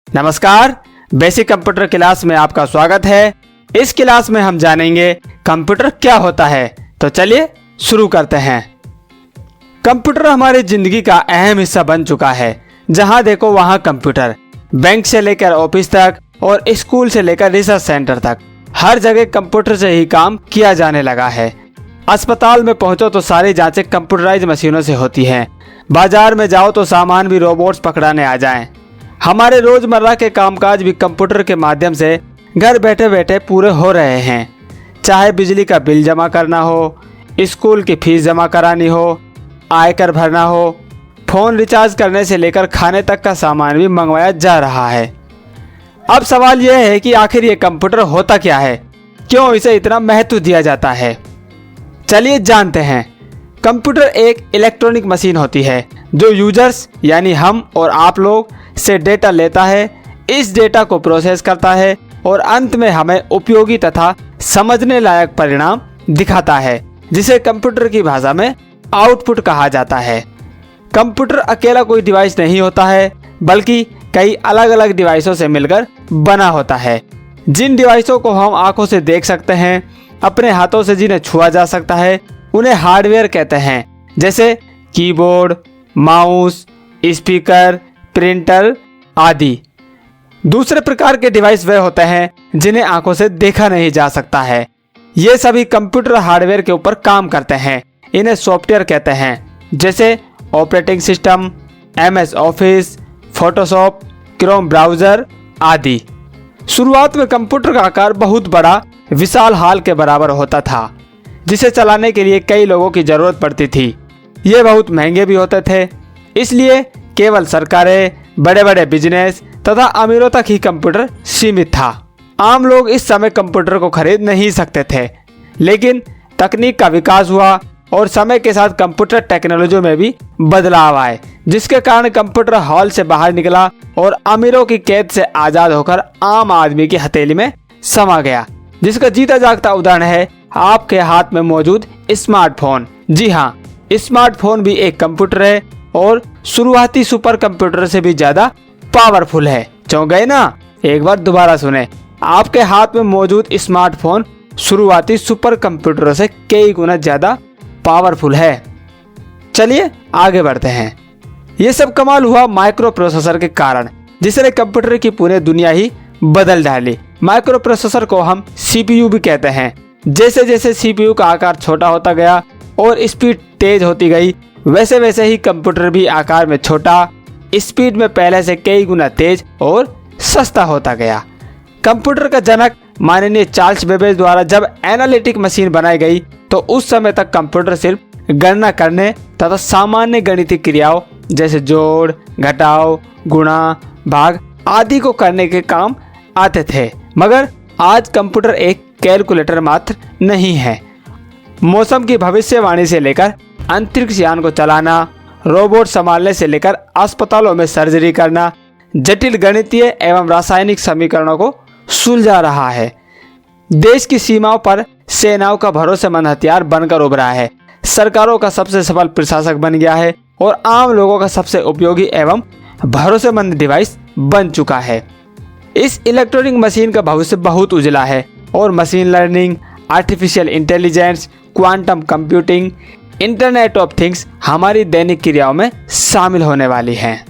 नमस्कार, basic computer class में आपका स्वागत है। इस क्लास में हम जानेंगे कंप्यूटर क्या होता है। तो चलिए शुरू करते हैं। कंप्यूटर हमारी जिंदगी का अहम हिस्सा बन चुका है। जहां देखो वहां कंप्यूटर, बैंक से लेकर ऑफिस तक और स्कूल से लेकर रिसर्च सेंटर तक हर जगह कंप्यूटर से ही काम किया जाने लगा है। अस्पताल में पहुंचो तो सारी जांचें कंप्यूटराइज मशीनों से होती हैं। बाजार में जाओ तो सामान भी रोबोट्स पकड़ाने आ जाएं। हमारे रोजमर्रा के कामकाज भी कंप्यूटर के माध्यम से घर बैठे बैठे पूरे हो रहे हैं। चाहे बिजली का बिल जमा करना हो, स्कूल की फीस जमा करानी हो, आयकर भरना हो, फोन रिचार्ज करने से लेकर खाने तक का सामान भी मंगवाया जा रहा है। अब सवाल यह है कि आखिर ये कंप्यूटर होता क्या है, क्यों इसे इतना महत्व दिया जाता है। चलिए जानते हैं। कंप्यूटर एक इलेक्ट्रॉनिक मशीन होती है जो यूजर्स यानी हम और आप लोग से डेटा लेता है, इस डेटा को प्रोसेस करता है और अंत में हमें उपयोगी तथा समझने लायक परिणाम दिखाता है, जिसे कंप्यूटर की भाषा में आउटपुट कहा जाता है। कंप्यूटर अकेला कोई डिवाइस नहीं होता है, बल्कि कई अलग अलग डिवाइसों से मिलकर बना होता है। जिन डिवाइसों को हम आंखों से देख सकते हैं, अपने हाथों से जिन्हें छुआ जा सकता है, उन्हें हार्डवेयर कहते हैं, जैसे कीबोर्ड, माउस, स्पीकर, प्रिंटर आदि। दूसरे प्रकार के डिवाइस वे होते हैं जिन्हें आंखों से देखा नहीं जा सकता है। ये सभी कंप्यूटर हार्डवेयर के ऊपर काम करते हैं। इन्हें सॉफ्टवेयर कहते हैं, जैसे operating system, MS office, Photoshop, Chrome browser आदि। शुरुआत में कंप्यूटर का आकार बहुत बड़ा विशाल हॉल के बराबर होता था, जिसे चलाने के लिए कई लोगों की जरूरत पड़ती थी। ये बहुत महंगे भी होते थे, इसलिए केवल सरकारें, बड़े बड़े बिजनेस तथा अमीरों तक ही कंप्यूटर सीमित था। आम लोग इस समय कंप्यूटर को खरीद नहीं सकते थे, लेकिन तकनीक का विकास हुआ और समय के साथ कंप्यूटर टेक्नोलॉजी में भी बदलाव आए, जिसके कारण कंप्यूटर हॉल से बाहर निकला और अमीरों की कैद से आजाद होकर आम आदमी की हथेली में समा गया, जिसका जीता जागता उदाहरण है आपके हाथ में मौजूद स्मार्टफोन। जी हाँ, स्मार्टफोन भी एक कंप्यूटर है और शुरुआती सुपर कंप्यूटर से भी ज्यादा पावरफुल है। चौंक गए ना? एक बार दोबारा सुने। आपके हाथ में मौजूद स्मार्टफोन शुरुआती सुपर कंप्यूटरों से कई गुना ज्यादा पावरफुल है। चलिए आगे बढ़ते हैं। ये सब कमाल हुआ माइक्रो प्रोसेसर के कारण, जिसने कंप्यूटर की पूरी दुनिया ही बदल डाली। माइक्रो प्रोसेसर को हम CPU भी कहते हैं। जैसे जैसे CPU का आकार छोटा होता गया और स्पीड तेज होती गई, वैसे वैसे ही कंप्यूटर भी आकार में छोटा, स्पीड में पहले से कई गुना तेज और सस्ता होता गया। कंप्यूटर का जनक माननीय चार्ल्स बेबेज द्वारा जब एनालिटिक मशीन बनाई गई, तो उस समय तक कंप्यूटर सिर्फ गणना करने तथा सामान्य गणितीय क्रियाओं जैसे जोड़, घटाव, गुणा, भाग आदि को करने के काम आते थे। मगर आज कंप्यूटर एक कैलकुलेटर मात्र नहीं है। मौसम की भविष्यवाणी से लेकर अंतरिक्ष यान को चलाना, रोबोट संभालने से लेकर अस्पतालों में सर्जरी करना, जटिल गणितीय एवं रासायनिक समीकरणों को सुलझा रहा है। देश की सीमाओं पर सेनाओं का भरोसेमंद हथियार बनकर उभरा है, सरकारों का सबसे सफल प्रशासक बन गया है और आम लोगों का सबसे उपयोगी एवं भरोसेमंद डिवाइस बन चुका है। इस इलेक्ट्रॉनिक मशीन का भविष्य बहुत उजला है और machine learning, artificial intelligence, quantum computing, internet of things हमारी दैनिक क्रियाओं में शामिल होने वाली हैं।